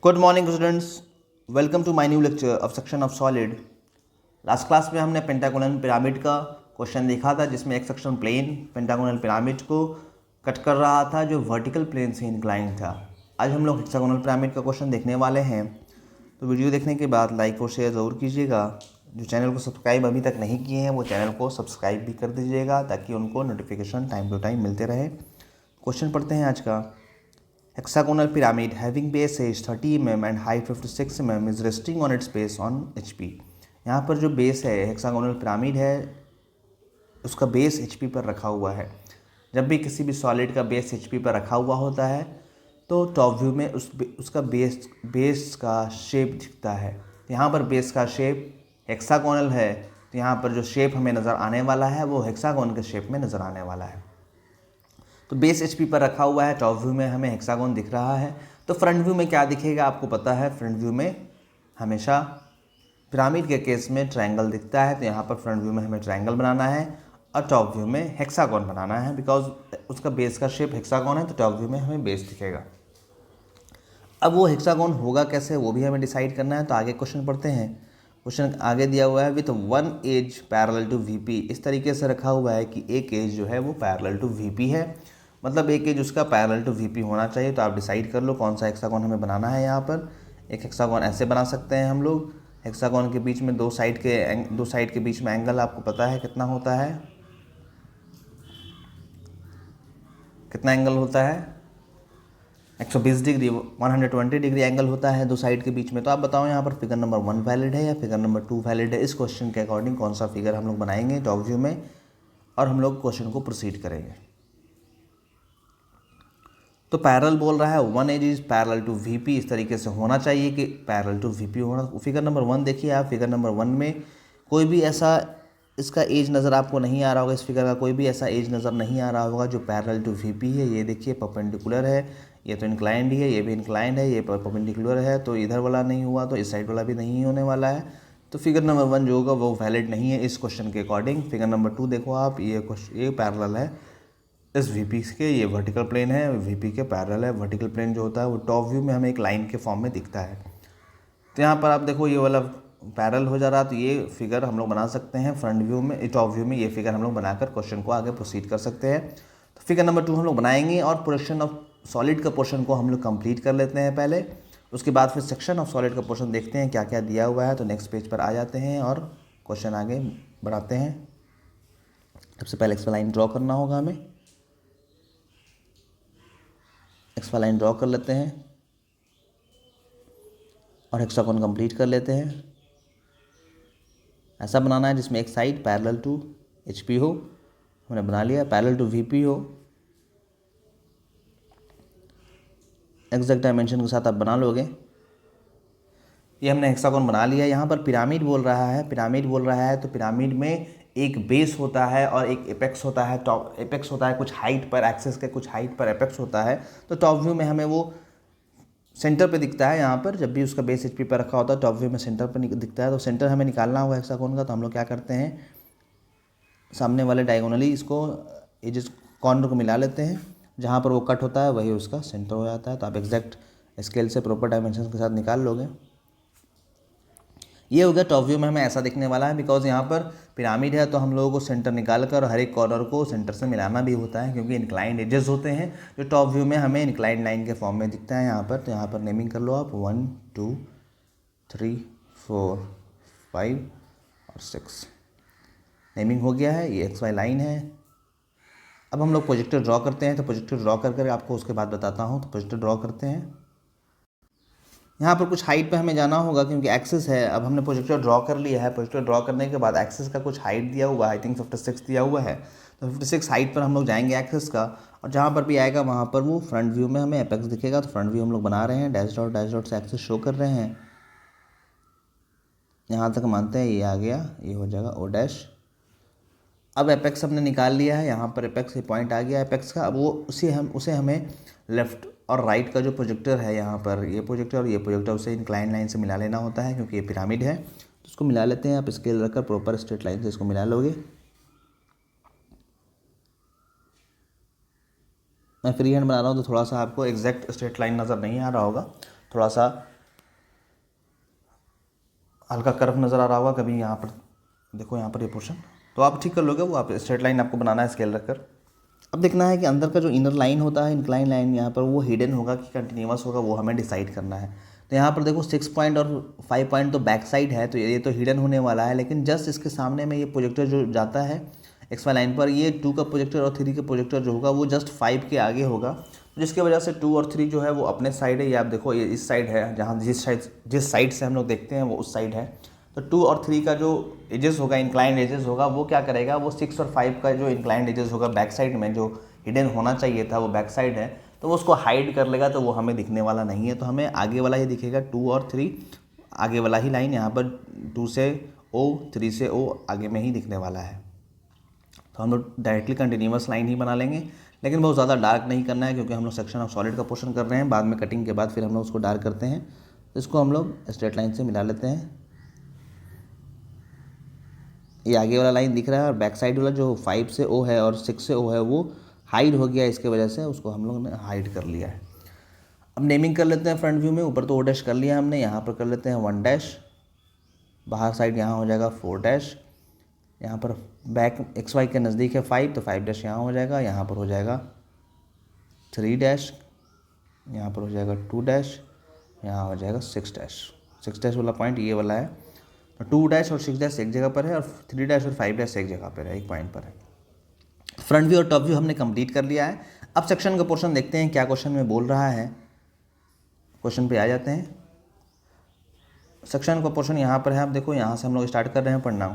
Good morning students, welcome to my new lecture of section of solid. Last class में हमने pentagonal pyramid का question देखा था, जिसमें एक सेक्शन प्लेन पेंटागोनल पिरामिड को कट कर रहा था जो वर्टिकल प्लेन से इंक्लाइन था। आज हम लोग हेक्सागोनल पिरामिड का क्वेश्चन देखने वाले हैं। तो वीडियो देखने के बाद लाइक और शेयर ज़रूर कीजिएगा। जो चैनल को सब्सक्राइब अभी तक नहीं किए हैं वो चैनल को सब्सक्राइब भी कर दीजिएगा, ताकि उनको नोटिफिकेशन टाइम टू टाइम मिलते रहे। क्वेश्चन पढ़ते हैं आज का। Hexagonal pyramid having base is 30 mm and height 56 mm is resting on its base on HP। यहाँ पर जो बेस है हेक्सागोनल पिरामिड है उसका बेस HP पर रखा हुआ है। जब भी किसी भी सॉलिड का बेस HP पर रखा हुआ होता है तो टॉप व्यू में उसका बेस का शेप दिखता है। यहाँ पर बेस का शेप हेक्सागोनल है, तो यहाँ पर जो शेप हमें नज़र आने वाला है वो हेक्सागोन के शेप में नज़र आने वाला है। तो बेस HP पर रखा हुआ है, टॉप व्यू में हमें हेक्सागोन दिख रहा है। तो फ्रंट व्यू में क्या दिखेगा आपको पता है, फ्रंट व्यू में हमेशा पिरामिड के केस में ट्रायंगल दिखता है। तो यहाँ पर फ्रंट व्यू में हमें ट्रायंगल बनाना है और टॉप व्यू में हेक्सागोन बनाना है। बिकॉज उसका बेस का शेप हेक्सागोन है, तो टॉप व्यू में हमें बेस दिखेगा। अब वो हेक्सागोन होगा कैसे वो भी हमें डिसाइड करना है। तो आगे क्वेश्चन पढ़ते हैं। क्वेश्चन आगे दिया हुआ है with one edge parallel to VP। इस तरीके से रखा हुआ है कि एक एज जो है वो पैरेलल टू VP है, मतलब एक एज उसका पैरेलल टू VP होना चाहिए। तो आप डिसाइड कर लो कौन सा हेक्सागोन हमें बनाना है। यहाँ पर एक हेक्सागोन ऐसे बना सकते हैं हम लोग। हेक्सागोन के बीच में दो साइड के बीच में एंगल आपको पता है कितना होता है, कितना एंगल होता है 120 डिग्री, 120 डिग्री एंगल होता है दो साइड के बीच में। तो आप बताओ यहाँ पर फिगर नंबर 1 वैलिड है या फिगर नंबर 2 वैलिड है। इस क्वेश्चन के अकॉर्डिंग कौन सा फिगर हम लोग बनाएंगे टॉप व्यू में और हम लोग क्वेश्चन को प्रोसीड करेंगे। तो पैरेलल बोल रहा है one edge is parallel to VP, इस तरीके से होना चाहिए कि पैरेलल टू VP होना। फिगर नंबर 1 देखिए आप, फिगर नंबर 1 में कोई भी ऐसा इसका एज नज़र आपको नहीं आ रहा होगा। इस फिगर का कोई भी ऐसा एज नज़र नहीं आ रहा होगा जो पैरेलल टू VP है। ये देखिए परपेंडिकुलर है, ये तो इंक्लाइंड ही है, ये भी इंक्लाइंड है, ये परपेंडिकुलर है, तो इधर वाला नहीं हुआ तो इस साइड वाला भी नहीं होने वाला है। तो फिगर नंबर 1 जो होगा वो वैलिड नहीं है इस क्वेश्चन के अकॉर्डिंग। फिगर नंबर 2 देखो आप, ये पैरेलल है इस VP के, ये वर्टिकल प्लेन है, VP के पैरेलल है। वर्टिकल प्लेन जो होता है वो टॉप व्यू में हमें एक लाइन के फॉर्म में दिखता है। तो यहाँ पर आप देखो ये वाला पैरेलल हो जा रहा, तो ये फिगर हम लोग बना सकते हैं फ्रंट व्यू में, टॉप व्यू में ये फिगर हम लोग बनाकर क्वेश्चन को आगे प्रोसीड कर सकते हैं। तो फिगर नंबर 2 हम लोग बनाएंगे और प्रोडक्शन ऑफ सॉलिड का पोर्शन को हम लोग कंप्लीट कर लेते हैं पहले। उसके बाद फिर सेक्शन ऑफ सॉलिड का पोर्शन देखते हैं क्या क्या दिया हुआ है। तो नेक्स्ट पेज पर आ जाते हैं और क्वेश्चन आगे बढ़ाते हैं। सबसे पहले एक्स लाइन ड्रॉ करना होगा हमें। एक्स लाइन ड्रॉ कर लेते हैं और हेक्सागोन कंप्लीट कर लेते हैं। ऐसा बनाना है जिसमें एक साइड पैरेलल टू HP हो, हमने बना लिया। पैरेलल टू VP हो, एग्जैक्ट डायमेंशन के साथ आप बना लोगे। ये हमने हेक्सागोन बना लिया। यहाँ पर पिरामिड बोल रहा है, पिरामिड बोल रहा है तो पिरामिड में एक बेस होता है और एक एपेक्स होता है। टॉप एपेक्स होता है कुछ हाइट पर, एक्सेस के कुछ हाइट पर एपेक्स होता है। तो टॉप व्यू में हमें वो सेंटर पे दिखता है। यहाँ पर जब भी उसका बेस HP पर रखा होता है टॉप व्यू में सेंटर पर दिखता है। तो सेंटर हमें निकालना होगा हेक्सागोन का। तो हम लोग क्या करते हैं, सामने वाले डायगोनली इसको एजेस कॉर्नर को मिला लेते हैं, जहाँ पर वो कट होता है वही उसका सेंटर हो जाता है। तो आप एग्जैक्ट स्केल से प्रॉपर डायमेंशन के साथ निकाल लोगे। ये हो गया टॉप व्यू में हमें ऐसा दिखने वाला है। बिकॉज यहाँ पर पिरामिड है तो हम लोगों को सेंटर निकाल कर हर एक कॉर्नर को सेंटर से मिलाना भी होता है, क्योंकि इंक्लाइंड एजेस होते हैं जो टॉप व्यू में हमें इंक्लाइंड लाइन के फॉर्म में दिखता है यहाँ पर। तो यहाँ पर नेमिंग कर लो आप 1 2 3 4 5 और 6 नेमिंग हो गया है। ये XY लाइन है। अब हम लोग प्रोजेक्टर ड्रॉ करते हैं। तो प्रोजेक्टर ड्रॉ करके आपको उसके बाद बताता हूँ। तो प्रोजेक्टर ड्रॉ करते हैं। यहाँ पर कुछ हाइट पे हमें जाना होगा क्योंकि एक्सेस है। अब हमने प्रोजेक्टर ड्रॉ कर लिया है। प्रोजेक्टर ड्रॉ करने के बाद एक्सेस का कुछ हाइट दिया हुआ है, आई थिंक 56 दिया हुआ है। तो 56 हाइट पर हम लोग जाएंगे एक्सेस का, और जहाँ पर भी आएगा वहाँ पर वो फ्रंट व्यू में हमें एपेक्स दिखेगा। तो फ्रंट व्यू हम लोग बना रहे हैं, डैश डॉट से एक्सेस शो कर रहे हैं। यहाँ तक मानते हैं ये आ गया, ये हो जाएगा O'। अब एपेक्स हमने निकाल लिया है। यहाँ पर एपेक्स ये पॉइंट आ गया एपेक्स का। अब वो उसे हमें लेफ्ट और राइट का जो प्रोजेक्टर है, यहाँ पर ये प्रोजेक्टर और ये प्रोजेक्टर, उसे इंक्लाइन लाइन से मिला लेना होता है क्योंकि ये पिरामिड है। तो उसको मिला लेते हैं। आप स्केल रखकर प्रॉपर स्ट्रेट लाइन से इसको मिला लोगे। मैं फ्री हैंड बना रहा हूँ तो थोड़ा सा आपको एग्जैक्ट स्ट्रेट लाइन नज़र नहीं आ रहा होगा। थोड़ा सा हल्का कर्व नज़र आ रहा होगा कभी यहाँ पर, देखो यहाँ पर ये पोर्शन, तो आप ठीक कर लोगे। वो आप स्ट्रेट लाइन आपको बनाना है स्केल रखकर। अब देखना है कि अंदर का जो इनर लाइन होता है, इंक्लाइन लाइन, यहाँ पर वो हिडन होगा कि कंटिन्यूअस होगा, वो हमें डिसाइड करना है। तो यहाँ पर देखो 6 पॉइंट और 5 पॉइंट तो बैक साइड है, तो ये तो हिडन होने वाला है। लेकिन जस्ट इसके सामने में ये प्रोजेक्टर जो जाता है XY लाइन पर, ये 2 का प्रोजेक्टर और 3 का प्रोजेक्टर जो होगा वो जस्ट 5 के आगे होगा, जिसकी वजह से 2 और 3 जो है वो अपने साइड है। ये आप देखो ये इस साइड है, जहाँ जिस साइड से हम लोग देखते हैं वो उस साइड है। तो 2 और 3 का जो एजेस होगा, इंक्लाइंड एजेस होगा, वो क्या करेगा, वो 6 और 5 का जो इंक्लाइंड एजेस होगा बैक साइड में, जो हिडन होना चाहिए था वो बैक साइड है, तो वो उसको हाइड कर लेगा, तो वो हमें दिखने वाला नहीं है। तो हमें आगे वाला ही दिखेगा, 2 और 3 आगे वाला ही लाइन, यहाँ पर 2 से O, 3 से O आगे में ही दिखने वाला है। तो हम लोग डायरेक्टली कंटिन्यूअस लाइन ही बना लेंगे, लेकिन बहुत ज़्यादा डार्क नहीं करना है, क्योंकि हम लोग सेक्शन ऑफ सॉलिड का पोर्शन कर रहे हैं। बाद में कटिंग के बाद फिर हम लोग उसको डार्क करते हैं। तो इसको हम लोग स्ट्रेट लाइन से मिला लेते हैं। ये आगे वाला लाइन दिख रहा है, और बैक साइड वाला जो 5 से O है और 6 से O है वो हाइड हो गया, इसके वजह से उसको हम लोग ने हाइड कर लिया है। अब नेमिंग कर लेते हैं फ्रंट व्यू में। ऊपर तो O डैश कर लिया हमने, यहाँ पर कर लेते हैं 1 डैश, बाहर साइड यहाँ हो जाएगा 4 डैश, यहाँ पर बैक XY के नज़दीक है 5, तो 5 डैश यहाँ हो जाएगा, यहाँ पर हो जाएगा 3 डैश, यहाँ पर हो जाएगा 2 डैश, यहाँ हो जाएगा 6 डैश। 6 डैश वाला पॉइंट ये वाला है। तो 2 डैश और 6 डैश एक जगह पर है, और 3 डैश और 5 डैश एक जगह पर है, एक पॉइंट पर है। फ्रंट व्यू और टॉप व्यू हमने कंप्लीट कर लिया है। अब सेक्शन का पोर्शन देखते हैं क्या क्वेश्चन में बोल रहा है। क्वेश्चन पे आ जाते हैं। सेक्शन का पोर्शन यहाँ पर है, आप देखो यहाँ से हम लोग स्टार्ट कर रहे हैं पढ़ना।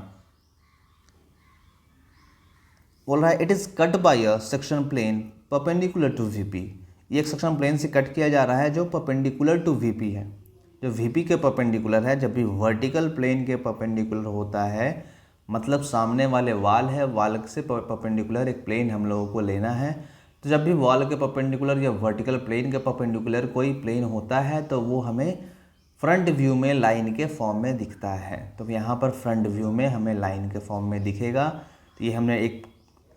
बोल रहा है it is cut by a section plane perpendicular to VP। ये एक सेक्शन प्लेन से कट किया जा रहा है जो परपेंडिकुलर टू VP है, जो VP के परपेंडिकुलर है। जब भी वर्टिकल प्लेन के परपेंडिकुलर होता है, मतलब सामने वाले वाल है, वाल से परपेंडिकुलर एक प्लेन हम लोगों को लेना है। तो जब भी वॉल के परपेंडिकुलर या वर्टिकल प्लेन के परपेंडिकुलर कोई प्लेन होता है, तो वो हमें फ्रंट व्यू में लाइन के फॉर्म में दिखता है। तो यहाँ पर फ्रंट व्यू में हमें लाइन के फॉर्म में दिखेगा। तो ये हमने एक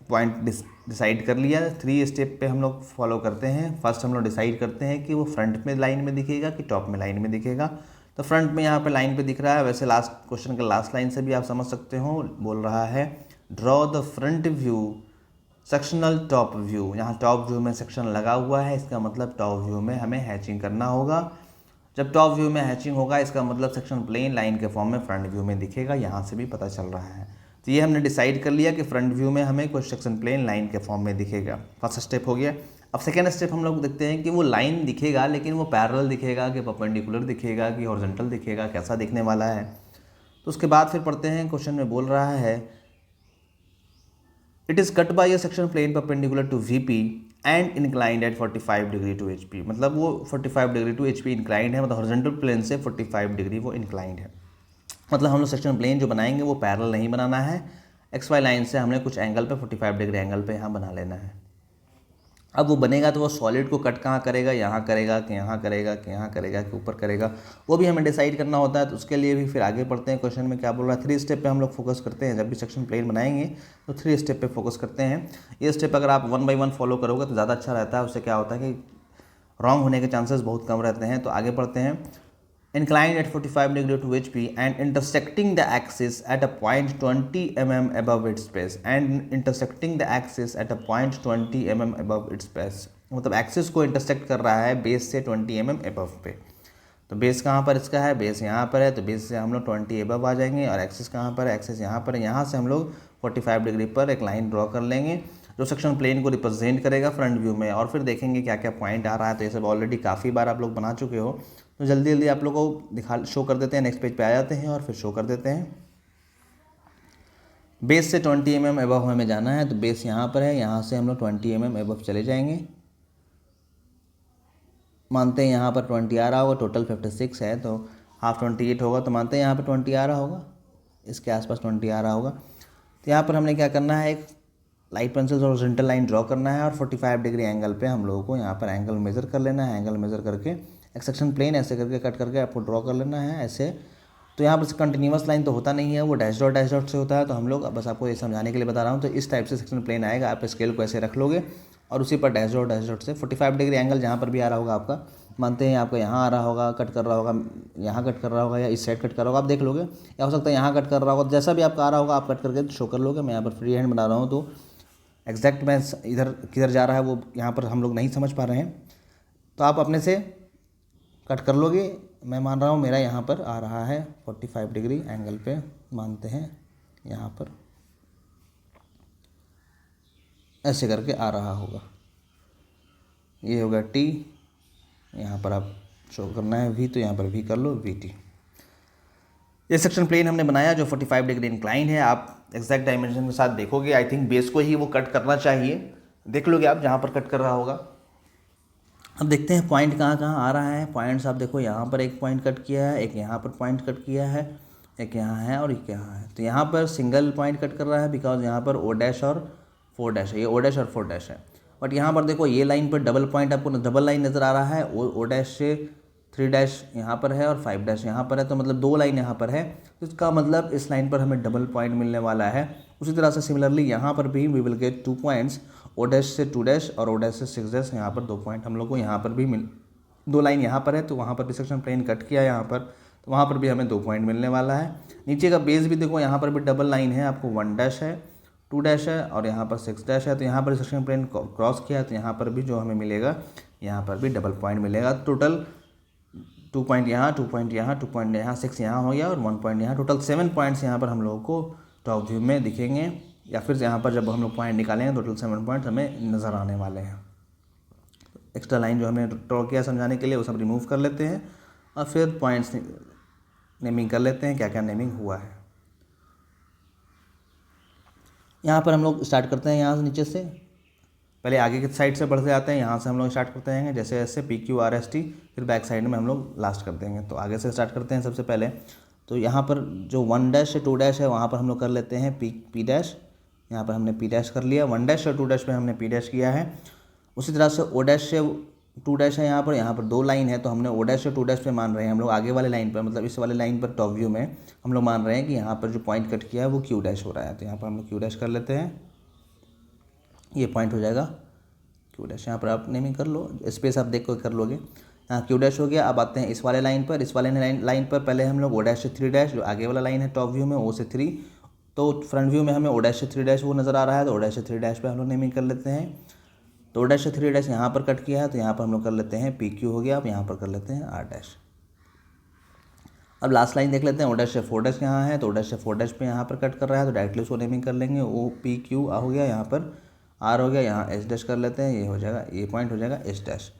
पॉइंट डिसाइड कर लिया। 3 स्टेप पे हम लोग फॉलो करते हैं। फर्स्ट हम लोग डिसाइड करते हैं कि वो फ्रंट में लाइन में दिखेगा कि टॉप में लाइन में दिखेगा। तो फ्रंट में यहाँ पे लाइन पे दिख रहा है। वैसे लास्ट क्वेश्चन के लास्ट लाइन से भी आप समझ सकते हो, बोल रहा है draw the front view sectional top view. यहाँ टॉप व्यू में सेक्शन लगा हुआ है, इसका मतलब टॉप व्यू में हमें हैचिंग करना होगा। जब टॉप व्यू में हैचिंग होगा, इसका मतलब सेक्शन प्लेन लाइन के फॉर्म में फ्रंट व्यू में दिखेगा। यहाँ से भी पता चल रहा है। तो ये हमने डिसाइड कर लिया कि फ्रंट व्यू में हमें कोई सेक्शन प्लेन लाइन के फॉर्म में दिखेगा। फर्स्ट स्टेप हो गया। अब सेकेंड स्टेप हम लोग देखते हैं कि वो लाइन दिखेगा, लेकिन वो पैरेलल दिखेगा कि परपेंडिकुलर दिखेगा कि हॉरिजॉन्टल दिखेगा, कैसा दिखने वाला है। तो उसके बाद फिर पढ़ते हैं। क्वेश्चन में बोल रहा है it is cut by a section plane perpendicular to VP and inclined at 45 degree to HP। मतलब वो 45 डिग्री टू HP इंक्लाइंड है, मतलब हॉरिजॉन्टल प्लेन से 45 डिग्री वो इंक्लाइंड है। मतलब हम लोग सेक्शन प्लेन जो बनाएंगे वो पैरेलल नहीं बनाना है, XY लाइन से हमने कुछ एंगल पे 45 डिग्री एंगल पे यहाँ बना लेना है। अब वो बनेगा तो वो सॉलिड को कट कहाँ करेगा, यहाँ करेगा कि यहाँ करेगा कि यहाँ करेगा कि ऊपर करेगा, वो भी हमें डिसाइड करना होता है। तो उसके लिए भी फिर आगे पढ़ते हैं। क्वेश्चन में क्या बोल रहा है, 3 स्टेप पे हम लोग फोकस करते हैं। जब भी सेक्शन प्लेन बनाएंगे तो 3 स्टेप पे फोकस करते हैं। ये स्टेप अगर आप 1 बाय 1 फॉलो करोगे तो ज़्यादा अच्छा रहता है। उससे क्या होता है कि रॉन्ग होने के चांसेस बहुत कम रहते हैं। तो आगे पढ़ते हैं। Inclined at 45 degree to HP and intersecting the axis at a point 20 mm above its base and intersecting the axis at a point 20 mm above its base। मतलब एक्सिस को इंटरसेक्ट कर रहा है बेस से 20 mm above पे। तो base कहाँ पर इसका है, बेस यहाँ पर है, तो बेस से हम लोग 20 above आ जाएंगे। और एक्सिस कहाँ पर है, एक्सिस यहाँ पर है। यहाँ से हम लोग 45 डिग्री पर एक लाइन ड्रॉ कर लेंगे जो सेक्शन प्लेन को रिप्रेजेंट करेगा फ्रंट व्यू में। और फिर देखेंगे क्या क्या पॉइंट आ रहा है। तो ये सब ऑलरेडी काफ़ी बार आप लोग बना चुके हो, तो जल्दी जल्दी आप लोगों को शो कर देते हैं। नेक्स्ट पेज पे आ जाते हैं और फिर शो कर देते हैं। बेस से 20 mm एबव हमें जाना है, तो बेस यहाँ पर है, यहाँ से हम लोग 20 mm एबव चले जाएंगे। मानते हैं यहाँ पर 20 आ रहा होगा, टोटल 56 है तो हाफ 28 होगा, तो मानते हैं यहाँ पर 20 आ रहा होगा, इसके आसपास 20 आ रहा होगा। तो यहाँ पर हमने क्या करना है, एक लाइट पेंसिल और हॉरिजॉन्टल लाइन ड्रॉ करना है और 45 डिग्री एंगल पे हम लोगों को यहाँ पर एंगल मेज़र कर लेना है। एंगल मेज़र करके एक सेक्शन प्लेन ऐसे करके कट करके आपको ड्रॉ कर लेना है ऐसे। तो यहाँ पर कंटिन्यूअस लाइन तो होता नहीं है, वो डैश डॉट से होता है। तो हम लोग बस आपको ये समझाने के लिए बता रहा हूँ। तो इस टाइप से सेक्शन प्लेन आएगा, आप स्केल को ऐसे रख लोगे और उसी पर डैश डॉट से 45 डिग्री एंगल जहाँ पर भी आ रहा होगा आपका मानते हैं आपका यहाँ आ रहा होगा, कट कर रहा होगा, यहाँ कट कर रहा होगा, या इस साइड कट कर रहा होगा, आप देख लोगे, या हो सकता है यहाँ कट कर रहा होगा। जैसा भी आपका आ रहा होगा आप कट करके शो कर लोगे। मैं यहाँ पर फ्री हैंड बना रहा हूँ, तो एग्जैक्ट मैं इधर किधर जा रहा है वो यहाँ पर हम लोग नहीं समझ पा रहे हैं, तो आप अपने से कट कर लोगे। मैं मान रहा हूँ मेरा यहाँ पर आ रहा है 45 डिग्री एंगल पे, मानते हैं यहाँ पर ऐसे करके आ रहा होगा। ये होगा टी, यहाँ पर आप शो करना है वी, तो यहाँ पर वी कर लो, वी टी। ये सेक्शन प्लेन हमने बनाया जो 45 डिग्री इंक्लाइन है। आप एग्जैक्ट डायमेंशन के साथ देखोगे, आई थिंक बेस को ही वो कट करना चाहिए, देख लोगे आप जहाँ पर कट कर रहा होगा। अब देखते हैं पॉइंट कहाँ कहाँ आ रहा है। पॉइंट्स आप देखो, यहाँ पर एक पॉइंट कट किया है, एक यहाँ पर पॉइंट कट किया है, एक यहाँ है और एक यहाँ है। तो यहाँ पर सिंगल पॉइंट कट कर रहा है बिकॉज यहाँ पर ओ डैश और 4 डैश है, ये ओ डैश और 4 डैश है। बट यहाँ पर देखो ये लाइन पर डबल पॉइंट आपको डबल लाइन नज़र आ रहा है, ओ डैश से 3 डैश यहाँ पर है और 5 डैश यहाँ पर है, तो मतलब 2 लाइन यहाँ पर है, तो इसका मतलब इस लाइन पर हमें डबल पॉइंट मिलने वाला है। उसी तरह से सिमिलरली यहाँ पर भी we will get 2 points, O dash से 2 डैश और ओ डैश से 6 डैश, यहाँ पर 2 पॉइंट हम लोग को यहाँ पर भी 2 लाइन यहाँ पर है, तो वहाँ पर भी सेक्शन प्लेन कट किया यहाँ पर, तो वहाँ पर भी हमें 2 पॉइंट मिलने वाला है। नीचे का बेस भी देखो, यहाँ पर भी डबल लाइन है, आपको 1 डैश है, 2 डैश है और यहाँ पर 6 डैश है, तो यहाँ पर सेक्शन प्लेन क्रॉस किया, तो यहाँ पर भी जो हमें मिलेगा यहाँ पर भी डबल पॉइंट मिलेगा। टोटल 2 पॉइंट यहाँ, 2 पॉइंट यहाँ, 2 पॉइंट यहाँ, 6 यहाँ हो गया और 1 पॉइंट यहाँ, टोटल 7 पॉइंट्स यहाँ पर हम लोगों को टॉप व्यू में दिखेंगे, या फिर यहाँ पर जब हम लोग पॉइंट निकालेंगे टोटल 7 पॉइंट हमें नज़र आने वाले हैं। एक्स्ट्रा लाइन जो हमने ड्रॉ किया समझाने के लिए वो सब रिमूव कर लेते हैं और फिर पॉइंट्स नेमिंग कर लेते हैं, क्या क्या नेमिंग हुआ है। यहाँ पर हम लोग स्टार्ट करते हैं यहाँ से नीचे से, पहले आगे की साइड से बढ़ते जाते हैं, यहाँ से हम लोग स्टार्ट करते हैं जैसे जैसे PQRST, फिर बैक साइड में हम लोग लास्ट कर देंगे। तो आगे से स्टार्ट करते हैं सबसे पहले, तो यहाँ पर जो 1 डैश से 2 डैश है वहाँ पर हम लोग कर लेते हैं P डैश, यहाँ पर हमने P डैश कर लिया, 1 डैश और 2 डैश पे हमने P डैश किया है। उसी तरह से O डैश से 2 डैश है यहाँ पर 2 लाइन है, तो हमने O डैश से 2 डैश पे मान रहे हैं हम लोग आगे वाले लाइन पर, मतलब इस वाले लाइन पर टॉप व्यू में हम लोग मान रहे हैं कि यहाँ पर जो पॉइंट कट किया है वो Q डैश हो रहा है, तो यहाँ पर हम लोग Q डैश कर लेते हैं, ये पॉइंट हो जाएगा Q डैश। यहाँ पर आप नेमिंग कर लो, स्पेस आप देख कर लोगे। यहाँ Q डैश हो गया। अब आते हैं इस वाले लाइन पर, इस वाले लाइन पर पहले हम लोग O डैश से 3 डैश, जो आगे वाला लाइन है टॉप व्यू में O से 3, तो फ्रंट व्यू में हमें O डैश से 3 डैश वो नज़र आ रहा है, तो O डैश से 3 डैश पे हम लोग नेमिंग कर लेते हैं। तो O डैश से 3 डैश यहाँ पर कट किया है, तो यहाँ पर हम लोग कर लेते हैं PQ हो गया। अब यहाँ पर कर लेते हैं R डैश। अब लास्ट लाइन देख लेते हैं, O डैश से 4 डैश यहाँ है, तो O डैश से 4 डैश पे यहाँ पर कट कर रहा है, तो डायरेक्टली उसको नेमिंग कर लेंगे, OPQ हो गया, यहाँ पर R हो गया, यहाँ S डैश कर लेते हैं, ये हो जाएगा, ये पॉइंट हो जाएगा S डैश।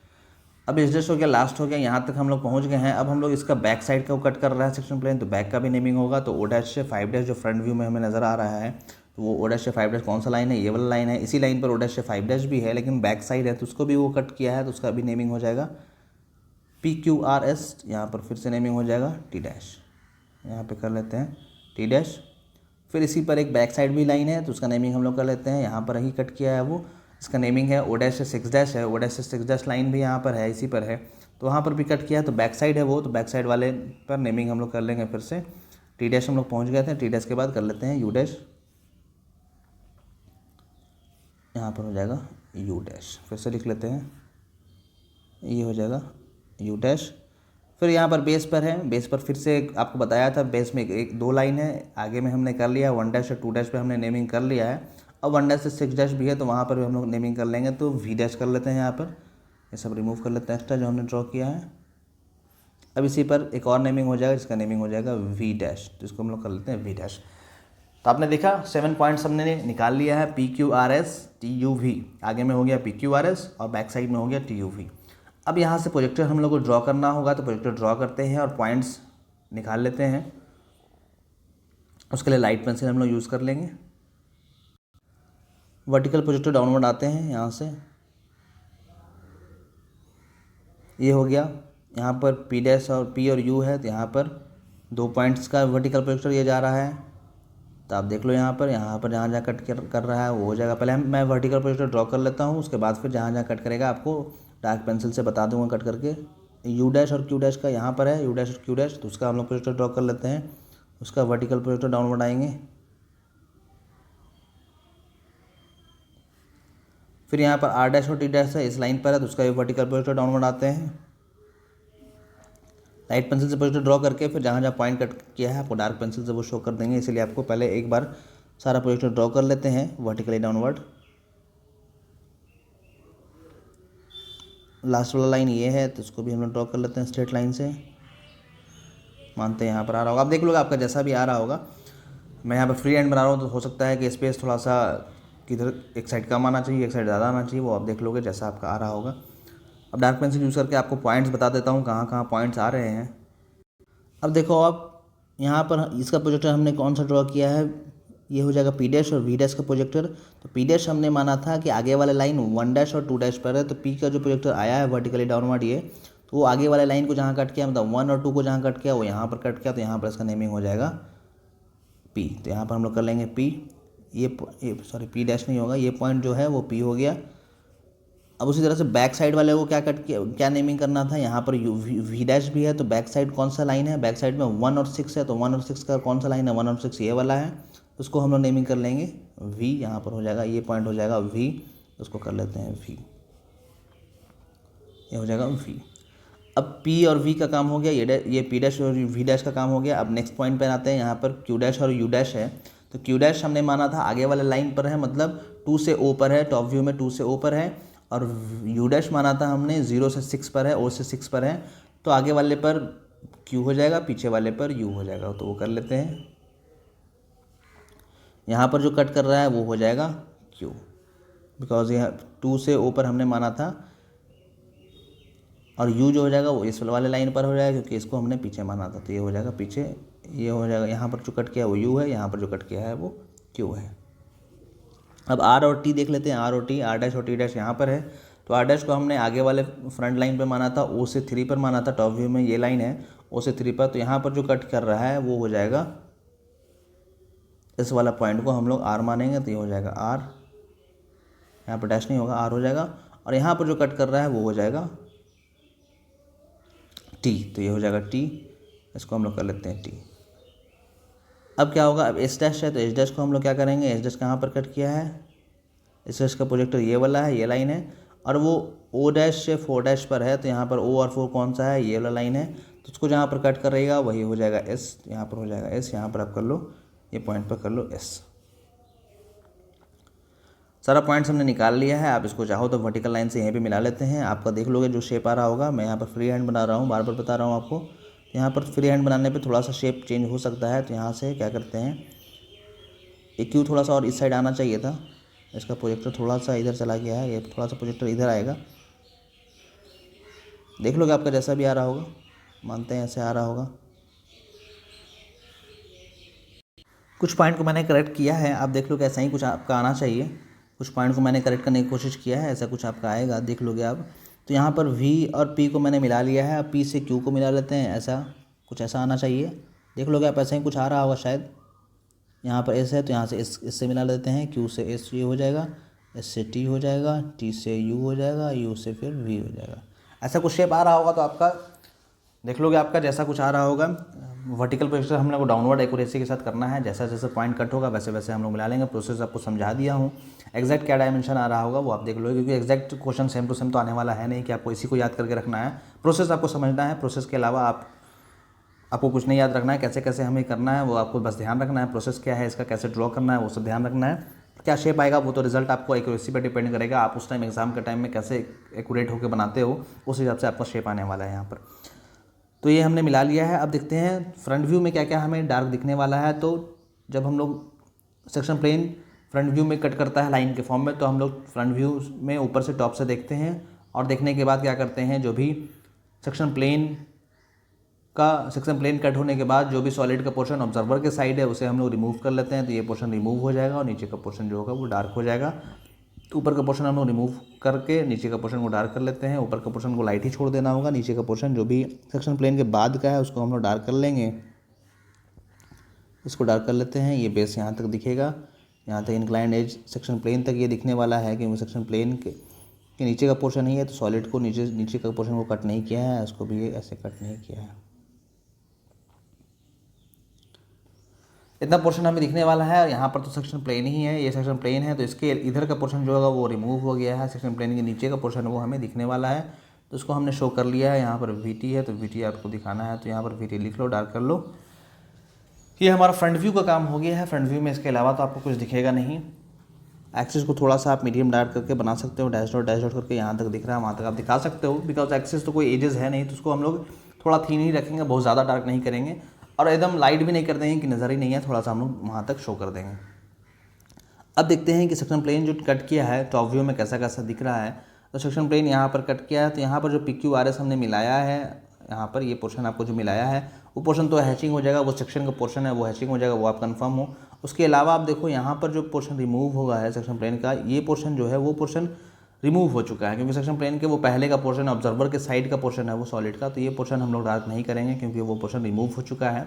अब S डैश हो गया, लास्ट हो गया, यहाँ तक हम लोग पहुँच गए हैं। अब हम लोग इसका बैक साइड का वो कट कर रहा है सेक्शन प्लेन, तो बैक का भी नेमिंग होगा। तो O डैश से 5 डैश जो फ्रंट व्यू में हमें नज़र आ रहा है, तो वो O डैश से 5 डैश कौन सा लाइन है, ये वाला लाइन है। इसी लाइन पर O डैश से 5 डैश भी है, लेकिन बैक साइड है तो उसको भी वो कट किया है, तो उसका भी नेमिंग हो जाएगा PQRS। यहाँ पर फिर से नेमिंग हो जाएगा T डैश, यहाँ पे कर लेते हैं T डैश। फिर इसी पर एक बैक साइड भी लाइन है, तो उसका नेमिंग हम लोग कर लेते हैं, यहाँ पर ही कट किया है वो, इसका नेमिंग है O डैश से 6 डैश है, O डैश से 6 डैश लाइन भी यहाँ पर है, इसी पर है, तो वहाँ पर भी कट किया है, तो बैक साइड है वो, तो बैक साइड वाले पर नेमिंग हम लोग कर लेंगे फिर से। T डैश हम लोग पहुँच गए थे, T डैश के बाद कर लेते हैं U डैश, यहाँ पर हो जाएगा U डैश, फिर से लिख लेते हैं, ये हो जाएगा U डैश। फिर यहाँ पर बेस पर है, बेस पर फिर से आपको बताया था बेस में एक 2 लाइन है, आगे में हमने कर लिया 1 डैश और 2 डैश पे हमने नेमिंग कर लिया है। अब 1 डैश से 6 डैश भी है, तो वहाँ पर भी हम लोग नेमिंग कर लेंगे, तो V डैश कर लेते हैं। यहाँ पर ये सब रिमूव कर लेते हैं एक्स्ट्रा जो हमने ड्रॉ किया है। अब इसी पर एक और नेमिंग हो जाएगा, जिसका नेमिंग हो जाएगा V डैश, तो इसको हम लोग कर लेते हैं V डैश। तो आपने देखा 7 पॉइंट्स हमने निकाल लिया है, PQRS TUV, आगे में हो गया PQRS और बैक साइड में हो गया TUV। अब यहाँ से प्रोजेक्टर हम लोग को ड्रॉ करना होगा, तो प्रोजेक्टर ड्रॉ करते हैं और पॉइंट्स निकाल लेते हैं। उसके लिए लाइट पेंसिल हम लोग यूज़ कर लेंगे। वर्टिकल प्रोजेक्टर डाउनवर्ड आते हैं यहाँ से, ये हो गया। यहाँ पर P डैश और P और U है, तो यहाँ पर 2 पॉइंट्स का वर्टिकल प्रोजेक्टर ये जा रहा है, तो आप देख लो यहाँ पर जहाँ जहाँ कट कर रहा है वो हो जाएगा। पहले मैं वर्टिकल प्रोजेक्टर ड्रॉ कर लेता हूँ, उसके बाद फिर जहाँ जहाँ कट करेगा आपको डार्क पेंसिल से बता दूंगा कट करके। U डैश और Q डैश का यहाँ पर है, U डैश और Q डैश, तो उसका हम लोग प्रोजेक्टर ड्रॉ कर लेते हैं। उसका वर्टिकल प्रोजेक्टर डाउनवर्ड आएंगे। फिर यहाँ पर R डैश और T डैश है, इस लाइन पर है, तो उसका भी वर्टिकल प्रोजेक्टर डाउनवर्ड आते हैं। लाइट पेंसिल से प्रोजेक्टर ड्रॉ करके फिर जहाँ जहाँ पॉइंट कट किया है आपको डार्क पेंसिल से वो शो कर देंगे, इसलिए आपको पहले एक बार सारा प्रोजेक्टर ड्रॉ कर लेते हैं वर्टिकली डाउनवर्ड। लास्ट वाला लाइन ये है तो इसको भी हम लोग ड्रॉ कर लेते हैं स्ट्रेट लाइन से। मानते हैं यहाँ पर आ रहा होगा, आप देख लोगे आपका जैसा भी आ रहा होगा। मैं यहाँ पर फ्री हैंड बना रहा हूँ तो हो सकता है कि स्पेस थोड़ा सा किधर एक साइड कम आना चाहिए, एक साइड ज़्यादा आना चाहिए, वो आप देख लोगे जैसा आपका आ रहा होगा। अब डार्क पेंसिल यूज़ करके आपको पॉइंट्स बता देता हूँ कहाँ कहाँ पॉइंट्स आ रहे हैं। अब देखो आप यहाँ पर इसका प्रोजेक्टर हमने कौन सा ड्रॉ किया है, ये हो जाएगा पी डैश और वी डैश का प्रोजेक्टर। तो पी डैश हमने माना था कि आगे वाले लाइन 1 डैश और 2 डैश पर है, तो पी का जो प्रोजेक्टर आया है वर्टिकली डाउनवर्ड ये, तो वो आगे वाले लाइन को जहाँ कट किया मतलब 1 और 2 को जहाँ कट किया वो यहाँ पर कट किया, तो यहाँ पर इसका नेमिंग हो जाएगा पी। तो यहाँ पर हम लोग कर लेंगे पी, ये सॉरी पी डैश नहीं होगा, ये पॉइंट जो है वो पी हो गया। अब उसी तरह से बैक साइड वाले को क्या कट किया, क्या नेमिंग करना था, यहाँ पर वी डैश भी है, तो बैक साइड कौन सा लाइन है, बैक साइड में 1 और 6 है, तो 1 और 6 का कौन सा लाइन है, 1 और 6 ये वाला है, उसको हम लोग नेमिंग कर लेंगे वी। यहाँ पर हो जाएगा ये पॉइंट हो जाएगा वी, उसको कर लेते हैं वी, ये हो जाएगा वी। अब पी और वी का काम हो गया, ये पी डैश और वी डैश का काम हो गया। अब नेक्स्ट पॉइंट पर आते हैं, यहाँ पर क्यू डैश और यू डैश है। तो क्यू डैश हमने माना था आगे वाले लाइन पर है, मतलब 2 से ओ पर है, टॉप व्यू में 2 से ओ पर है, और यू डैश माना था हमने 0 से 6 पर है, ओ से 6 पर है, तो आगे वाले पर क्यू हो जाएगा, पीछे वाले पर यू हो जाएगा, तो वो कर लेते हैं। यहाँ पर जो कट कर रहा है वो हो जाएगा क्यू, बिकॉज यह 2 से ओ पर हमने माना था, और यू जो हो जाएगा वो इस वाले लाइन पर हो जाएगा क्योंकि इसको हमने पीछे माना था, तो ये हो जाएगा पीछे, ये हो जाएगा। यहाँ पर जो कट किया है वो यू है, यहाँ पर जो कट किया है वो क्यू है। अब आर और टी देख लेते हैं, आर और टी, आर डैश और टी डैश यहाँ पर है, तो आर डैश को हमने आगे वाले फ्रंट लाइन पे माना था, ओ से 3 पर माना था, टॉप व्यू में ये लाइन है ओ से 3 पर, तो यहाँ पर जो कट कर रहा है वो हो जाएगा, इस वाला पॉइंट को हम लोग आर मानेंगे, तो ये हो जाएगा आर, यहाँ पर डैश नहीं होगा, आर हो जाएगा, और यहाँ पर जो कट कर रहा है वो हो जाएगा टी, तो ये हो जाएगा टी, इसको हम लोग कर लेते हैं टी। अब क्या होगा, अब एस डैश है, तो एस डैश को हम लोग क्या करेंगे, एस डैश कहाँ पर कट किया है, एस डैश का प्रोजेक्टर ये वाला है, ये लाइन है, और वो ओ डैश से 4 डैश पर है, तो यहाँ पर ओ और 4 कौन सा है, ये वाला लाइन है, तो उसको जहाँ पर कट कर रहेगा वही हो जाएगा एस, यहाँ पर हो जाएगा एस, यहाँ पर आप कर लो, ये पॉइंट पर कर लो एस। सारा पॉइंट्स हमने निकाल लिया है। आप इसको चाहो तो वर्टिकल लाइन से यहीं पे मिला लेते हैं, आपका देख लोगे जो शेप आ रहा होगा। मैं यहाँ पर फ्री हैंड बना रहा हूँ, बार बार बता रहा हूँ आपको, यहाँ पर फ्री हैंड बनाने पे थोड़ा सा शेप चेंज हो सकता है, तो यहाँ से क्या करते हैं, एक क्यू थोड़ा सा और इस साइड आना चाहिए था, इसका प्रोजेक्टर थोड़ा सा इधर चला गया है, ये थोड़ा सा प्रोजेक्टर इधर आएगा, देख लोगे आपका जैसा भी आ रहा होगा, मानते हैं ऐसे आ रहा होगा। कुछ पॉइंट को मैंने करेक्ट किया है, आप देख लो कि ऐसा ही कुछ आपका आना चाहिए। कुछ पॉइंट को मैंने करेक्ट करने की कोशिश किया है, ऐसा कुछ आपका आएगा, देख लोगे आप। तो यहाँ पर V और P को मैंने मिला लिया है, अब P से Q को मिला लेते हैं, ऐसा कुछ ऐसा आना चाहिए, देख लोगे आप ऐसा ही कुछ आ रहा होगा शायद। यहाँ पर S है तो यहाँ से इससे मिला लेते हैं, Q से S ये हो जाएगा, S से T हो जाएगा, T से U हो जाएगा, U से फिर V हो जाएगा। ऐसा कुछ शेप आ रहा होगा तो आपका देख लोगे, आपका जैसा कुछ आ रहा होगा। वर्टिकल प्रोजेक्टर हम लोग को डाउनवर्ड एक्यूरेसी के साथ करना है, जैसा जैसा पॉइंट कट होगा वैसे वैसे हम लोग मिला लेंगे। प्रोसेस आपको समझा दिया हूँ, एग्जैक्ट क्या डायमेंशन आ रहा होगा वो आप देख लोगे, क्योंकि exact question same to same तो आने वाला है नहीं कि आपको इसी को याद करके रखना है। प्रोसेस आपको समझना है, प्रोसेस के अलावा आपको कुछ नहीं याद रखना है, कैसे कैसे हमें करना है वो आपको बस ध्यान रखना है। प्रोसेस क्या है इसका, कैसे ड्रॉ करना है वो सब ध्यान रखना है। क्या शेप आएगा वो तो रिजल्ट आपको एक्यूरेसी पर डिपेंड करेगा, आप उस टाइम एग्जाम के टाइम में कैसे एक्यूरेट होकर बनाते हो उस हिसाब से आपका शेप आने वाला है यहाँ पर। तो ये हमने मिला लिया है। अब देखते हैं फ्रंट व्यू में क्या क्या हमें डार्क दिखने वाला है। तो जब हम लोग सेक्शन प्लेन फ्रंट व्यू में कट करता है लाइन के फॉर्म में, तो हम लोग फ्रंट व्यू में ऊपर से टॉप से देखते हैं, और देखने के बाद क्या करते हैं, जो भी सेक्शन प्लेन कट होने के बाद जो भी सॉलिड का पोर्शन ऑब्जर्वर के साइड है उसे हम लोग रिमूव कर लेते हैं, तो ये पोर्शन रिमूव हो जाएगा और नीचे का पोर्शन जो होगा वो डार्क हो जाएगा। तो ऊपर का पोर्शन हम लोग रिमूव करके नीचे का पोर्शन को डार्क कर लेते हैं, ऊपर का पोर्शन को लाइट ही छोड़ देना होगा, नीचे का पोर्शन जो भी सेक्शन प्लेन के बाद का है उसको हम लोग डार्क कर लेंगे। इसको डार्क कर लेते हैं, ये बेस यहाँ तक दिखेगा, यहाँ तक इंक्लाइंड एज सेक्शन प्लेन तक ये दिखने वाला है, क्योंकि सेक्शन प्लेन के नीचे का पोर्शन ही है, तो सॉलिड को नीचे का पोर्शन को कट नहीं किया है, उसको भी ऐसे कट नहीं किया है। इतना पोर्शन हमें दिखने वाला है, और यहाँ पर तो सेक्शन प्लेन ही है, ये सेक्शन प्लेन है, तो इसके इधर का पोर्शन जो होगा वो रिमूव हो गया है, सेक्शन प्लेन के नीचे का पोर्शन वो हमें दिखने वाला है। तो इसको हमने शो कर लिया है। यहाँ पर VT है तो VT आपको दिखाना है तो यहाँ पर VT लिख लो, डार्क कर लो। ये हमारा फ्रंट व्यू का काम हो गया है। फ्रंट व्यू में इसके अलावा तो आपको कुछ दिखेगा नहीं। एक्सिस को थोड़ा सा आप मीडियम डार्क करके बना सकते हो, डैश डॉट करके यहाँ तक दिख रहा है वहाँ तक आप दिखा सकते हो, बिकॉज एक्सिस तो कोई एजेस है नहीं, तो उसको हम लोग थोड़ा थीन ही रखेंगे, बहुत ज़्यादा डार्क नहीं करेंगे और एकदम लाइट भी नहीं कर देंगे कि नज़र ही नहीं है, थोड़ा सा हम लोग वहाँ तक शो कर देंगे। अब देखते हैं कि सेक्शन प्लेन जो कट किया है टॉप व्यू में कैसा कैसा दिख रहा है। तो सेक्शन प्लेन यहाँ पर कट किया है, तो यहाँ पर जो PQRS हमने मिलाया है, यहाँ पर ये पोर्शन आपको जो मिलाया है वो पोर्शन तो हैचिंग हो जाएगा, वो सेक्शन का पोर्शन है वो हैचिंग हो जाएगा, वो आप कंफर्म हो। उसके अलावा आप देखो यहाँ पर जो पोर्शन रिमूव होगा है सेक्शन प्लेन का, ये पोर्शन जो है वो पोर्शन रिमूव हो चुका है, क्योंकि सेक्शन प्लेन के वो पहले का पोर्शन ऑब्जर्वर के साइड का पोर्शन है वो सॉलिड का, तो ये पोर्शन हम लोग डार्क नहीं करेंगे क्योंकि वो पोर्शन रिमूव हो चुका है।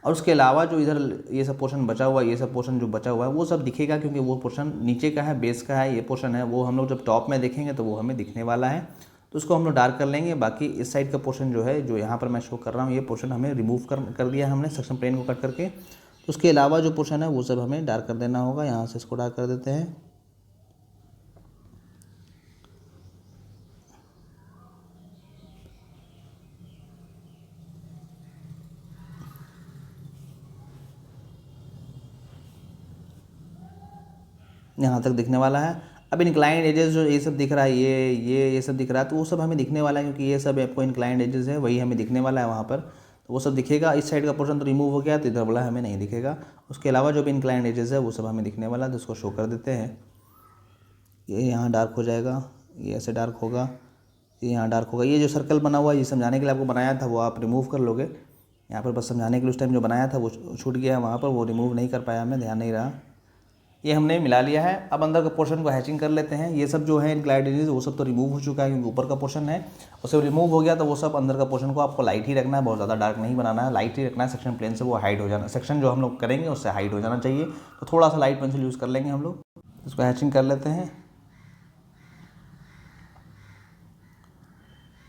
और उसके अलावा जो इधर ये सब पोर्शन बचा हुआ है, ये सब पोर्शन जो बचा हुआ है वो सब दिखेगा, क्योंकि वो पोर्शन नीचे का है, बेस का है, ये पोर्शन है वो हम लोग जब टॉप में देखेंगे तो वो हमें दिखने वाला है, तो उसको हम लोग डार्क कर लेंगे। बाकी इस साइड का पोर्शन जो है, जो यहाँ पर मैं शो कर रहा हूँ, ये पोर्शन हमें रिमूव कर दिया है हमने सेक्शन प्लेन को कट करके। तो उसके अलावा जो पोर्शन है वो सब हमें डार्क कर देना होगा। यहाँ से इसको डार्क कर देते हैं। यहाँ तक दिखने वाला है। अब इंक्लाइंड एजेस जो ये सब दिख रहा है, ये सब दिख रहा है, तो वो सब हमें दिखने वाला है, क्योंकि ये सब आपको इंक्लाइंड एजेस है, वही हमें दिखने वाला है वहाँ पर, तो वो सब दिखेगा। इस साइड का पोर्शन तो रिमूव हो गया, तो इधर वाला हमें नहीं दिखेगा। उसके अलावा जो भी इंक्लाइंड एजेस है वो सब हमें दिखने वाला है, तो उसको शो कर देते हैं। ये यहाँ डार्क हो जाएगा, ये ऐसे डार्क होगा, ये यहाँ डार्क होगा। ये जो सर्कल बना हुआ है ये समझाने के लिए आपको बनाया था, वो आप रिमूव कर लोगे। यहाँ पर बस समझाने के लिए उस टाइम जो बनाया था वो छूट गया है वहाँ पर, वो रिमूव नहीं कर पाया, मैं ध्यान नहीं रहा। ये हमने मिला लिया है। अब अंदर का पोर्शन को हैचिंग कर लेते हैं। ये सब जो है इंक्लाइंड एजेस वो सब तो रिमूव हो चुका है, क्योंकि ऊपर का पोर्शन है उसे रिमूव हो गया, तो वो सब अंदर का पोर्शन को आपको लाइट ही रखना है, बहुत ज़्यादा डार्क नहीं बनाना है, लाइट ही रखना है। सेक्शन प्लेन से वो हाइड हो जाना, सेक्शन जो हम लोग करेंगे उससे हाइड हो जाना चाहिए, तो थोड़ा सा लाइट पेंसिल यूज़ कर लेंगे हम लोग। इसको हैचिंग कर लेते हैं।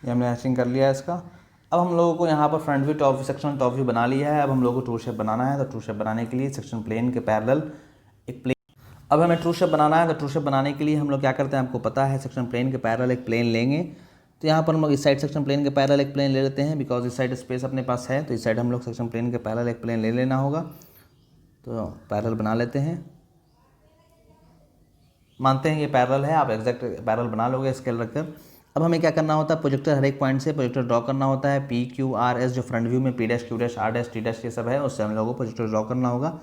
ये हमने हैचिंग कर लिया है इसका। अब हम लोगों को यहाँ पर front view top view section top view बना लिया है। अब हम लोगों को ट्रू शेप बनाना है, तो ट्रू शेप बनाने के लिए सेक्शन प्लेन के पैरेलल एक प्लेन, अब हमें ट्रू शेप बनाना है, तो ट्रू शेप बनाने के लिए हम लोग क्या करते हैं आपको पता है, सेक्शन प्लेन के पैरेलल एक प्लेन लेंगे। तो यहाँ पर हम लोग इस साइड सेक्शन प्लेन के पैरेलल एक प्लेन ले लेते हैं, बिकॉज इस साइड स्पेस अपने पास है, तो इस साइड हम लोग सेक्शन प्लेन के पैरेलल एक प्लेन ले लेना होगा। तो पैरेलल बना लेते हैं, मानते हैं ये पैरेलल है, आप एग्जैक्ट पैरेलल बना लोगे स्केल रखकर। अब हमें क्या करना होता है, प्रोजेक्टर हर एक पॉइंट से प्रोजेक्टर ड्रॉ करना होता है। PQRS जो फ्रंट व्यू में P dash Q dash R dash T dash ये सब है, उससे हम लोगों को प्रोजेक्टर ड्रॉ करना होगा।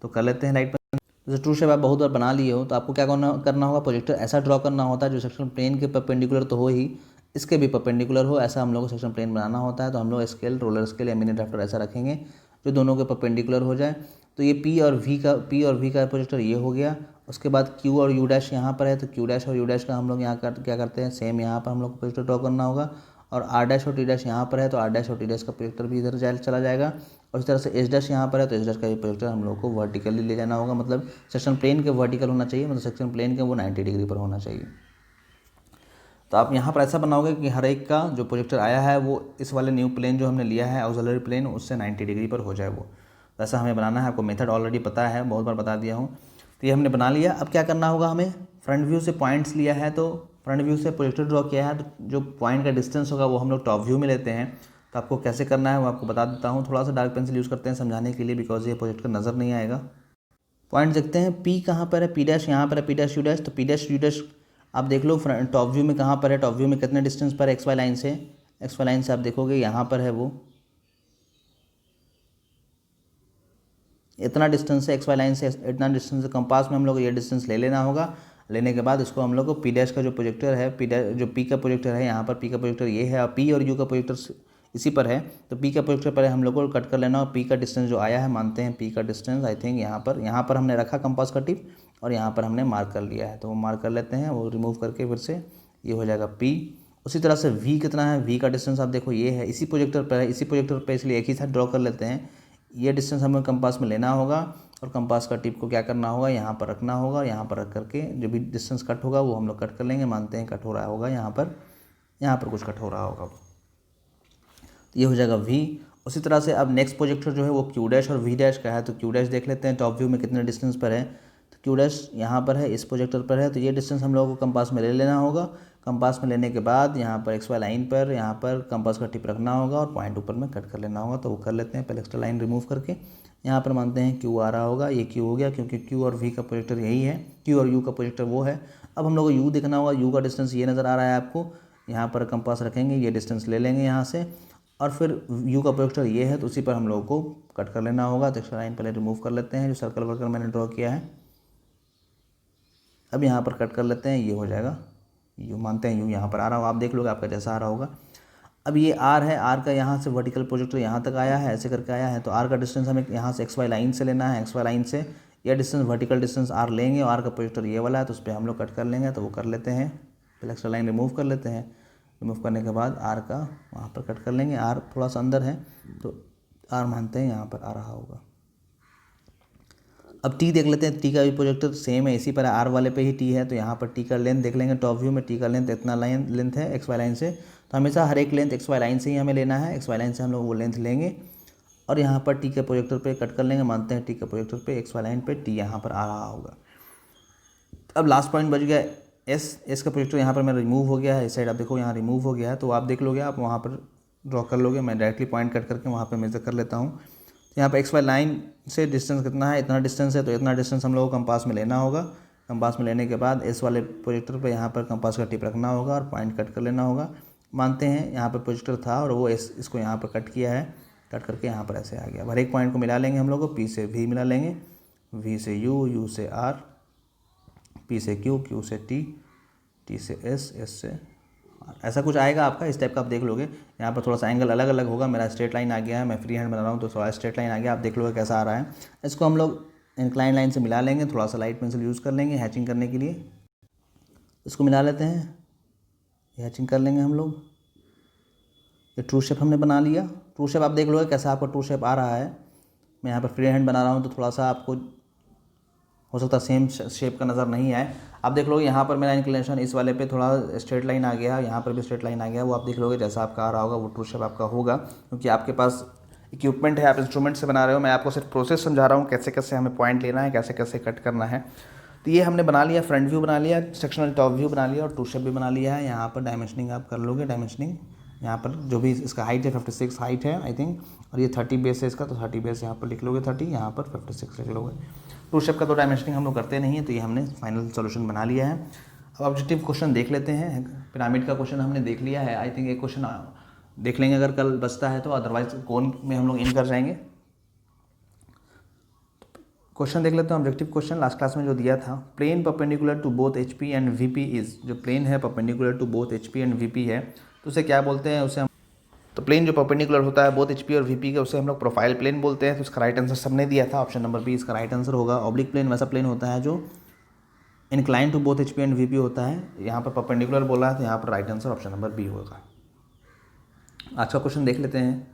तो कर लेते हैं लाइट पर। जैसे ट्रू शेप आप बहुत बार बना लिए हो, तो आपको क्या करना होगा, प्रोजेक्टर ऐसा ड्रॉ करना होता है जो सेक्शन प्लेन के परपेंडिकुलर तो हो ही, इसके भी परपेंडिकुलर हो, ऐसा हम लोग को सेक्शन प्लेन बनाना होता है। तो हम लोग स्केल, रोलर स्केल या मिनी ड्राफ्टर ऐसा रखेंगे जो दोनों के परपेंडिकुलर हो जाए। तो ये P और V का प्रोजेक्टर ये हो गया। उसके बाद Q और U डैश यहाँ पर है, तो Q डैश और U डैश का हम लोग यहाँ क्या करते हैं, सेम यहाँ पर हम लोग को प्रोजेक्टर ड्रॉ करना होगा। और R डैश और T डैश यहाँ पर है, तो R डैश और T डैश का प्रोजेक्टर भी इधर चला जाएगा। और इस तरह से H डैश यहाँ पर है, तो H डैश का भी प्रोजेक्टर हम लोग को वर्टिकली ले जाना होगा, मतलब सेक्शन प्लेन के वर्टिकल होना चाहिए, मतलब सेक्शन प्लेन के वो 90 डिग्री पर होना चाहिए। तो आप यहाँ पर ऐसा बनाओगे कि हर एक का जो प्रोजेक्टर आया है वो इस वाले न्यू प्लेन जो हमने लिया है ऑक्सिलरी प्लेन, उससे 90 डिग्री पर हो जाए वो, वैसा हमें बनाना है। आपको मेथड ऑलरेडी पता है, बहुत बार बता दिया हूँ। तो ये हमने बना लिया। अब क्या करना होगा, हमें फ्रंट व्यू से पॉइंट्स लिया है, तो फ्रंट व्यू से प्रोजेक्टर ड्रॉ किया है, तो जो पॉइंट का डिस्टेंस होगा वो हम लोग टॉप व्यू में लेते हैं। तो आपको कैसे करना है वो आपको बता देता हूँ। थोड़ा सा डार्क पेंसिल यूज़ करते हैं समझाने के लिए, बिकॉज ये प्रोजेक्टर नज़र नहीं आएगा। पॉइंट देखते हैं, P कहाँ पर है, P डैश यहाँ पर है, P डैश U डैश। तो P डैश U डैश आप देख लो फ्रंट टॉप व्यू में कहाँ पर है, टॉप व्यू में कितने डिस्टेंस पर एक्स वाई लाइन से, एक्स वाई लाइन से आप देखोगे यहाँ पर है, वो इतना डिस्टेंस है एक्स वाई लाइन से, इतना डिस्टेंस कंपास में हम लोग ये डिस्टेंस ले लेना होगा। लेने के बाद इसको हम लोग को P डैश का जो प्रोजेक्टर है, P डैश जो P का प्रोजेक्टर है, यहाँ पर P का प्रोजेक्टर ये है, और P और U का प्रोजेक्टर इसी पर है, तो P का प्रोजेक्टर पहले हम लोग को कट कर लेना। और P का डिस्टेंस जो आया है, मानते हैं P का डिस्टेंस आई थिंक यहाँ पर हमने रखा कंपास का टिप, और यहाँ पर हमने मार्क कर लिया है, तो वो मार्क कर लेते हैं, वो रिमूव करके फिर से ये हो जाएगा P। उसी तरह से V कितना है, V का डिस्टेंस आप देखो ये है, इसी प्रोजेक्टर पर है, इसी प्रोजेक्टर पर, इसलिए एक ही साथ ड्रॉ कर लेते हैं। ये डिस्टेंस हमें कंपास में लेना होगा, और कंपास का टिप को क्या करना होगा, यहाँ पर रखना होगा। यहाँ पर रख करके जो भी डिस्टेंस कट होगा वो हम लोग कट कर लेंगे, मानते हैं कट हो रहा होगा यहाँ पर कुछ कट हो रहा होगा, ये हो जाएगा V। उसी तरह से अब नेक्स्ट प्रोजेक्टर जो है वो Q डैश और V डैश का है, तो Q डैश देख लेते हैं टॉप व्यू में कितने डिस्टेंस पर है। तो Q डैश यहाँ पर है, इस प्रोजेक्टर पर है, तो ये डिस्टेंस हम लोगों को कंपास में ले लेना होगा। कंपास में लेने के बाद यहाँ पर एक्स वाई लाइन पर यहाँ पर कंपास का टिप रखना होगा और पॉइंट ऊपर में कट कर लेना होगा। तो वो कर लेते हैं। पहले एक्स्ट्रा लाइन रिमूव करके यहाँ पर मानते हैं क्यू आ रहा होगा, ये क्यू हो गया क्योंकि क्यू और वी का प्रोजेक्टर यही है, क्यू और यू का प्रोजेक्टर वो है। अब हम लोग को यू देखना होगा, यू का डिस्टेंस ये नज़र आ रहा है आपको, यहाँ पर कंपास रखेंगे, ये डिस्टेंस ले लेंगे यहाँ से और फिर यू का प्रोजेक्टर ये है तो उसी पर हम लोग को कट कर लेना होगा। तो एक्स्ट्रा लाइन पहले रिमूव कर लेते हैं जो सर्कल वर्कल मैंने ड्रॉ किया है। अब यहाँ पर कट कर लेते हैं, ये हो जाएगा यू, मानते हैं यू यहाँ पर आ रहा होगा, आप देख लोगे आपका जैसा आ रहा होगा। अब ये आर है, आर का यहाँ से वर्टिकल प्रोजेक्टर यहाँ तक आया है, ऐसे करके आया है। तो आर का डिस्टेंस हमें यहाँ से एक्स वाई लाइन से लेना है, एक्स वाई लाइन से यह डिस्टेंस वर्टिकल डिस्टेंस आर लेंगे और आर का प्रोजेक्टर ये वाला है तो उस पर हम लोग कट कर लेंगे। तो वो कर लेते हैं, पहले एक्स्ट्रा लाइन रिमूव कर लेते हैं। रिमूव करने के बाद आर का वहाँ पर कट कर लेंगे, आर थोड़ा सा अंदर है तो आर मानते हैं यहाँ पर आ रहा होगा। अब टी देख लेते हैं, टी का भी प्रोजेक्टर सेम है, इसी पर आर वाले पे ही टी है। तो यहाँ पर टी का लेंथ देख लेंगे, टॉप व्यू में टी का लेंथ इतना लेंथ है एक्स वाई लाइन से। तो हमेशा हर एक लेंथ एक्स वाई लाइन से ही हमें लेना है, एक्स वाई लाइन से हम लोग वो लेंथ लेंगे और यहाँ पर टी के प्रोजेक्टर पे कट कर लेंगे। मानते हैं टी के प्रोजेक्टर पे एक्स वाई लाइन पे टी यहाँ पर आ रहा होगा। अब लास्ट पॉइंट बच गया एस का प्रोजेक्टर यहाँ पर मेरा रिमूव हो गया है, इस साइड आप देखो यहाँ रिमूव हो गया है। तो आप देख लोगे, आप वहाँ पर ड्रॉ कर लोगे, मैं डायरेक्टली पॉइंट कट करके वहाँ पर मेजर कर लेता हूँ। यहाँ पर एक्स वाई लाइन से डिस्टेंस कितना है, इतना डिस्टेंस है, तो इतना डिस्टेंस हम लोगों को कंपास में लेना होगा। कंपास में लेने के बाद एस वाले प्रोजेक्टर पे यहाँ पर कंपास का टिप रखना होगा और पॉइंट कट कर लेना होगा। मानते हैं यहाँ पर प्रोजेक्टर था और वो इसको यहाँ पर कट किया है, कट करके यहाँ पर ऐसे आ गया। हर एक पॉइंट को मिला लेंगे हम लोग को, पी से वी मिला लेंगे, वी से यू, यू से आर, पी से क्यू, क्यू से टी, टी से एस, एस से आर। ऐसा कुछ आएगा आपका, इस टाइप का आप देख लोगे। यहाँ पर थोड़ा सा एंगल अलग अलग होगा, मेरा स्ट्रेट लाइन आ गया है, मैं फ्री हैंड बना रहा हूँ तो थोड़ा स्ट्रेट लाइन आ गया, आप देख लोगे कैसा आ रहा है। इसको हम लोग इंक्लाइन लाइन से मिला लेंगे, थोड़ा सा लाइट पेंसिल यूज़ कर लेंगे हैचिंग करने के लिए। इसको मिला लेते हैं, हैचिंग कर लेंगे हम लोग। ये ट्रू शेप हमने बना लिया। ट्रू शेप आप देख लोगे कैसा आपका ट्रू शेप आ रहा है। मैं यहाँ पर फ्री हैंड बना रहा हूँ तो थोड़ा सा आपको हो सकता है सेम शेप का नज़र नहीं आए। आप देख लोगे यहाँ पर मेरा इंक्लिनेशन इस वाले पे थोड़ा स्ट्रेट लाइन आ गया, यहाँ पर भी स्ट्रेट लाइन आ गया। वो आप देख लोगे जैसा आपका आ रहा होगा वो ट्रू शेप आपका होगा, क्योंकि आपके पास इक्विपमेंट है, आप इंस्ट्रूमेंट से बना रहे हो। मैं आपको सिर्फ प्रोसेस समझा रहा हूँ, कैसे कैसे हमें पॉइंट लेना है, कैसे कैसे कट करना है। तो ये हमने बना लिया, फ्रंट व्यू बना लिया, सेक्शनल टॉप व्यू बना लिया और ट्रू शेप भी बना लिया है। यहाँ पर डायमेंशनिंग आप कर लोगे, डायमेंशनिंग यहाँ पर जो भी इसका हाइट है 56 हाइट है आई थिंक, और ये 30 बेस है इसका, तो 30 बेस यहाँ पर लिख लोगे 30, यहाँ पर 56 लिख लोगे। ट्रू शेप का तो डायमेंशनिंग हम लोग करते नहीं है, तो ये हमने फाइनल सोल्यूशन बना लिया है। अब ऑब्जेक्टिव क्वेश्चन देख लेते हैं। पिरामिड का क्वेश्चन हमने देख लिया है, आई थिंक एक क्वेश्चन देख लेंगे अगर कल बचता है तो, अदरवाइज कोन में हम लोग इन कर जाएंगे। क्वेश्चन देख लेते हैं, ऑब्जेक्टिव क्वेश्चन लास्ट क्लास में जो दिया था। Plane perpendicular to both H P and V P is, जो प्लेन है perpendicular to both H P and V P है तो उसे क्या बोलते हैं, उसे हम, तो प्लेन जो परपेंडिकुलर होता है बोथ एच पी और वी पी के, उसे हम लोग प्रोफाइल प्लेन बोलते हैं। तो इसका राइट आंसर सबने दिया था, ऑप्शन नंबर बी इसका राइट आंसर होगा। ऑब्लिक प्लेन वैसा प्लेन होता है जो incline to both H P and V P होता है, यहाँ पर परपेंडिकुलर बोला है तो यहाँ पर right answer option number B होगा। आज का क्वेश्चन देख लेते हैं।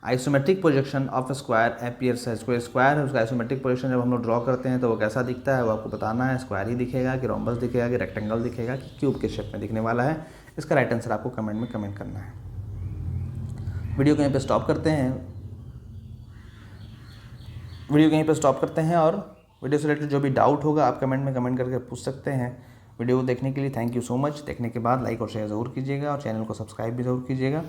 Isometric projection of square appears है, स्क्वायर है उसका आइसोमेट्रिक प्रोजेक्शन जब हम लोग ड्रॉ करते हैं तो वो कैसा दिखता है वो आपको बताना है। स्क्वायर ही दिखेगा कि रोम्बस दिखेगा कि रेक्टेंगल दिखेगा कि क्यूब के शेप में दिखने वाला है, इसका राइट आंसर आपको कमेंट में कमेंट करना है। वीडियो कहीं पे स्टॉप करते हैं, वीडियो कहीं पे स्टॉप करते हैं और वीडियो से रिलेटेड जो भी डाउट होगा आप कमेंट में कमेंट करके पूछ सकते हैं। वीडियो को देखने के लिए थैंक यू सो मच। देखने के बाद लाइक और शेयर ज़रूर कीजिएगा और चैनल को सब्सक्राइब भी ज़रूर कीजिएगा।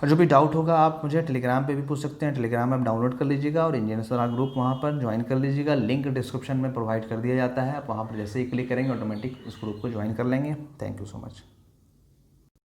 और जो भी डाउट होगा आप मुझे टेलीग्राम पे भी पूछ सकते हैं, टेलीग्राम ऐप डाउनलोड कर लीजिएगा और इंजीनियर सलाह ग्रुप वहाँ पर ज्वाइन कर लीजिएगा। लिंक डिस्क्रिप्शन में प्रोवाइड कर दिया जाता है, आप वहाँ पर जैसे ही क्लिक करेंगे ऑटोमेटिक उस ग्रुप को ज्वाइन कर लेंगे। Thank you so much.